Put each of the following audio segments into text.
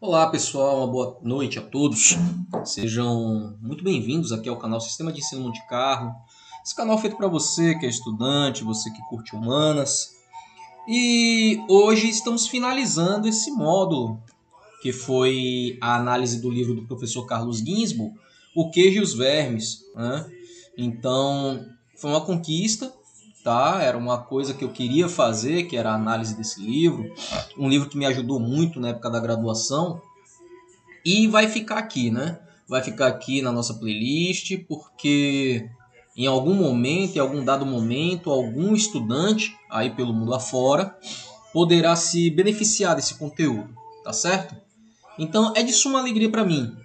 Olá pessoal, uma boa noite a todos. Sejam muito bem-vindos aqui ao canal Sistema de Ensino Monte Carlo. Esse canal é feito para você que é estudante, você que curte humanas. E hoje estamos finalizando esse módulo, que foi a análise do livro do professor Carlos Ginzburg, O Queijo e os Vermes, né? Então, foi uma conquista, tá? Era uma coisa que eu queria fazer, que era a análise desse livro. Um livro que me ajudou muito na época da graduação. E vai ficar aqui, né? Vai ficar aqui na nossa playlist, porque em algum momento, em algum dado momento, algum estudante aí pelo mundo afora poderá se beneficiar desse conteúdo, tá certo? Então é de suma alegria para mim,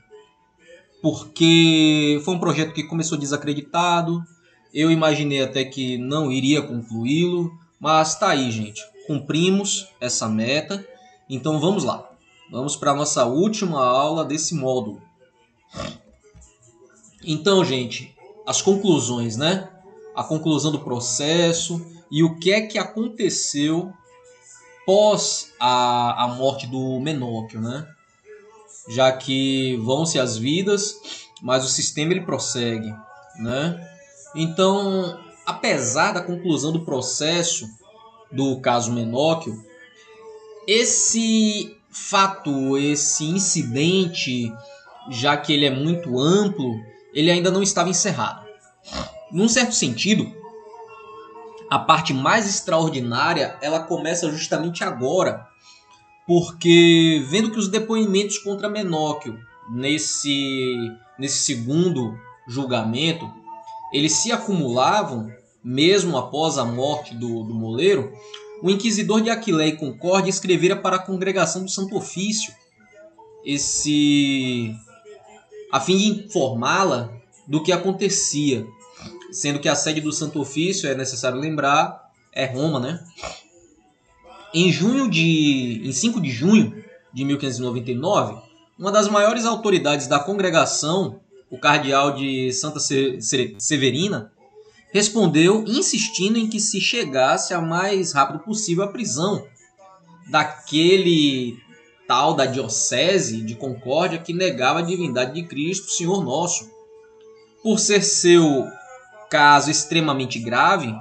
porque foi um projeto que começou desacreditado, eu imaginei até que não iria concluí-lo, mas tá aí, gente. Cumprimos essa meta, então vamos lá. Vamos para a nossa última aula desse módulo. Então, gente, as conclusões, né? A conclusão do processo e o que é que aconteceu pós a morte do Menóquio, né? Já que vão-se as vidas, mas o sistema ele prossegue, né? Então, apesar da conclusão do processo do caso Menóquio, esse fato, esse incidente, já que ele é muito amplo, ele ainda não estava encerrado. Num certo sentido, a parte mais extraordinária ela começa justamente agora, porque vendo que os depoimentos contra Menóquio nesse segundo julgamento, eles se acumulavam, mesmo após a morte do moleiro, o inquisidor de Aquileia e Concórdia escrevera para a congregação do Santo Ofício, a fim de informá-la do que acontecia, sendo que a sede do Santo Ofício, é necessário lembrar, é Roma, né? Em 5 de junho de 1599, uma das maiores autoridades da congregação, o cardeal de Santa Severina, respondeu insistindo em que se chegasse o mais rápido possível à prisão daquele tal da diocese de Concórdia que negava a divindade de Cristo, Senhor nosso. Por ser seu caso extremamente grave,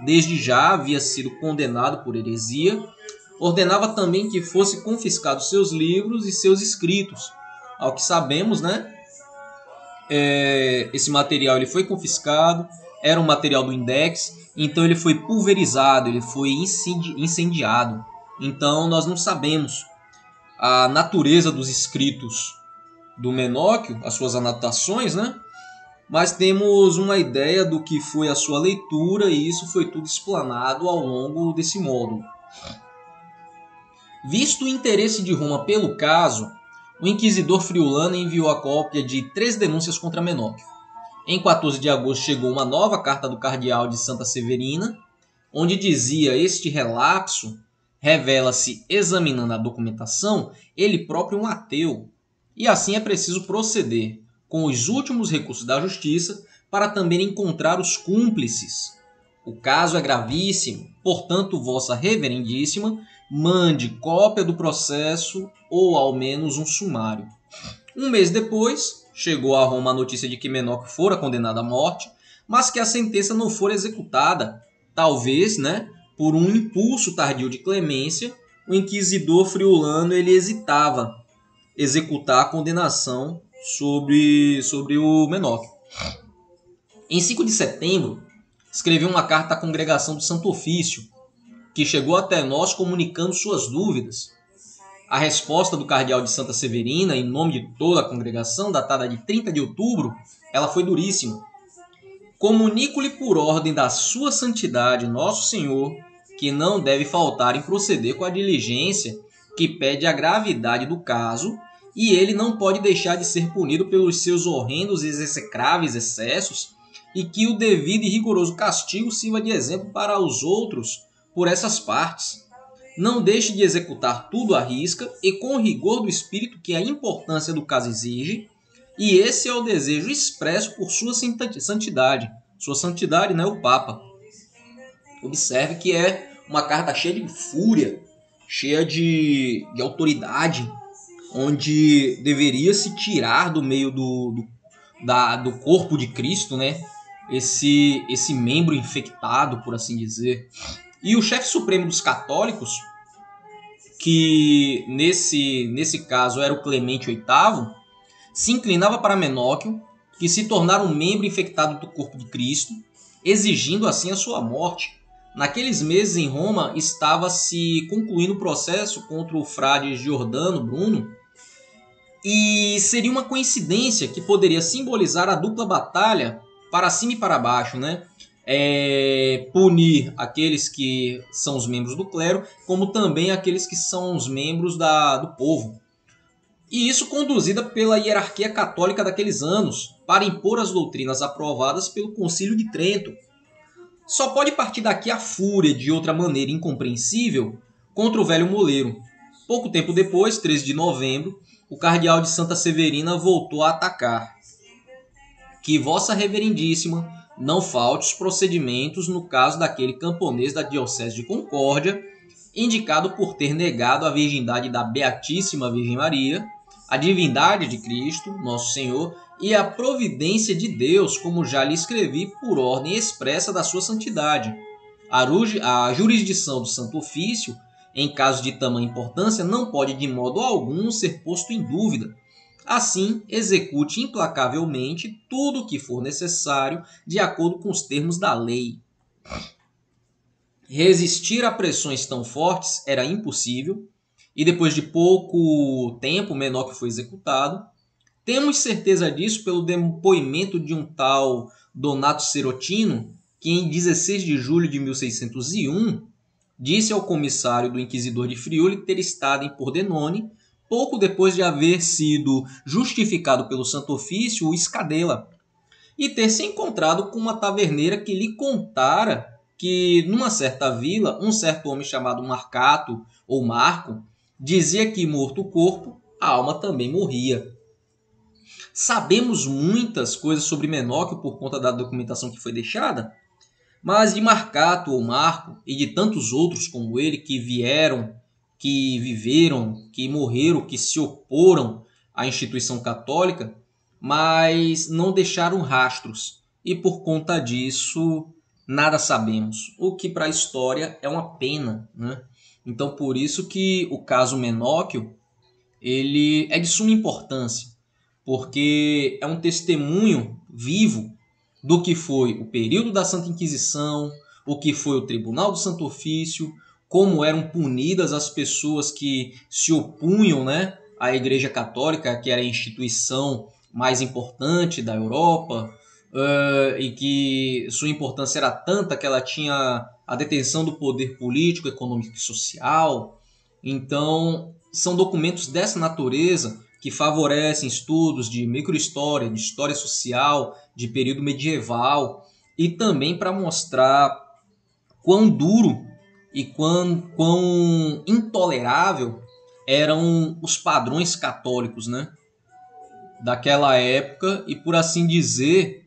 desde já havia sido condenado por heresia, ordenava também que fosse confiscados seus livros e seus escritos. Ao que sabemos, né? Esse material ele foi confiscado, era um material do Index, então ele foi pulverizado, ele foi incendiado. Então nós não sabemos a natureza dos escritos do Menóquio, as suas anotações, né? Mas temos uma ideia do que foi a sua leitura e isso foi tudo explanado ao longo desse módulo. Visto o interesse de Roma pelo caso, o inquisidor Friulano enviou a cópia de 3 denúncias contra Menóquio. Em 14 de agosto chegou uma nova carta do cardeal de Santa Severina, onde dizia: este relapso revela-se, examinando a documentação, ele próprio um ateu, e assim é preciso proceder com os últimos recursos da justiça para também encontrar os cúmplices. O caso é gravíssimo, portanto, vossa reverendíssima mande cópia do processo ou ao menos um sumário. Um mês depois, chegou a Roma a notícia de que Menóquio fora condenado à morte, mas que a sentença não fora executada. Talvez, né, por um impulso tardio de clemência, o inquisidor Friulano ele hesitava executar a condenação sobre o Menóquio. Em 5 de setembro, escreveu uma carta à congregação do Santo Ofício, que chegou até nós comunicando suas dúvidas. A resposta do cardeal de Santa Severina, em nome de toda a congregação, datada de 30 de outubro, ela foi duríssima. Comunico-lhe por ordem da sua santidade, nosso Senhor, que não deve faltar em proceder com a diligência que pede a gravidade do caso, e ele não pode deixar de ser punido pelos seus horrendos e execráveis excessos, e que o devido e rigoroso castigo sirva de exemplo para os outros por essas partes. Não deixe de executar tudo à risca e com o rigor do espírito que a importância do caso exige, e esse é o desejo expresso por sua santidade. Sua santidade, né, o Papa. Observe que é uma carta cheia de fúria, cheia de autoridade. onde deveria se tirar do meio do corpo de Cristo, né, esse membro infectado, por assim dizer. E o chefe supremo dos católicos, que nesse caso era o Clemente VIII, se inclinava para Menóquio, que se tornara um membro infectado do corpo de Cristo, exigindo assim a sua morte. Naqueles meses em Roma estava se concluindo o processo contra o frade Giordano Bruno, e seria uma coincidência que poderia simbolizar a dupla batalha para cima e para baixo, né? Punir aqueles que são os membros do clero, como também aqueles que são os membros do povo. E isso conduzida pela hierarquia católica daqueles anos, para impor as doutrinas aprovadas pelo Concílio de Trento. Só pode partir daqui a fúria de outra maneira incompreensível contra o velho moleiro. Pouco tempo depois, 13 de novembro, o cardeal de Santa Severina voltou a atacar. Que Vossa Reverendíssima não falte os procedimentos no caso daquele camponês da Diocese de Concórdia, indicado por ter negado a virgindade da Beatíssima Virgem Maria, a divindade de Cristo, nosso Senhor, e a providência de Deus, como já lhe escrevi por ordem expressa da sua santidade. A jurisdição do Santo Ofício, em caso de tamanha importância, não pode de modo algum ser posto em dúvida. Assim, execute implacavelmente tudo o que for necessário de acordo com os termos da lei. Resistir a pressões tão fortes era impossível, e depois de pouco tempo Menóquio foi executado. Temos certeza disso pelo depoimento de um tal Donato Serotino, que em 16 de julho de 1601 disse ao comissário do inquisidor de Friuli ter estado em Pordenone, pouco depois de haver sido justificado pelo Santo Ofício o Escadela, e ter se encontrado com uma taverneira que lhe contara que, numa certa vila, um certo homem chamado Marcato, ou Marco, dizia que, morto o corpo, a alma também morria. Sabemos muitas coisas sobre Menóquio por conta da documentação que foi deixada, mas de Marcato ou Marco e de tantos outros como ele que vieram, que viveram, que morreram, que se oporam à instituição católica, mas não deixaram rastros, e por conta disso nada sabemos, o que para a história é uma pena, né? Então por isso que o caso Menóquio ele é de suma importância, porque é um testemunho vivo do que foi o período da Santa Inquisição, o que foi o Tribunal do Santo Ofício, como eram punidas as pessoas que se opunham, né, à Igreja Católica, que era a instituição mais importante da Europa, e que sua importância era tanta que ela tinha a detenção do poder político, econômico e social. Então, são documentos dessa natureza que favorecem estudos de microhistória, de história social, de período medieval, e também para mostrar quão duro e quão intolerável eram os padrões católicos, né, daquela época, e por assim dizer,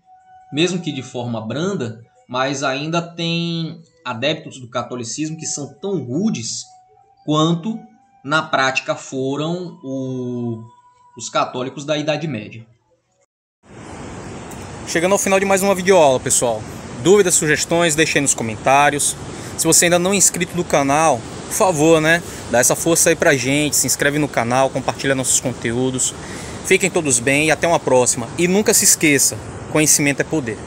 mesmo que de forma branda, mas ainda tem adeptos do catolicismo que são tão rudes quanto na prática foram os católicos da Idade Média. Chegando ao final de mais uma videoaula, pessoal. Dúvidas, sugestões, deixem nos comentários. Se você ainda não é inscrito no canal, por favor, né, dá essa força aí pra gente, se inscreve no canal, compartilha nossos conteúdos. Fiquem todos bem e até uma próxima. E nunca se esqueça, conhecimento é poder.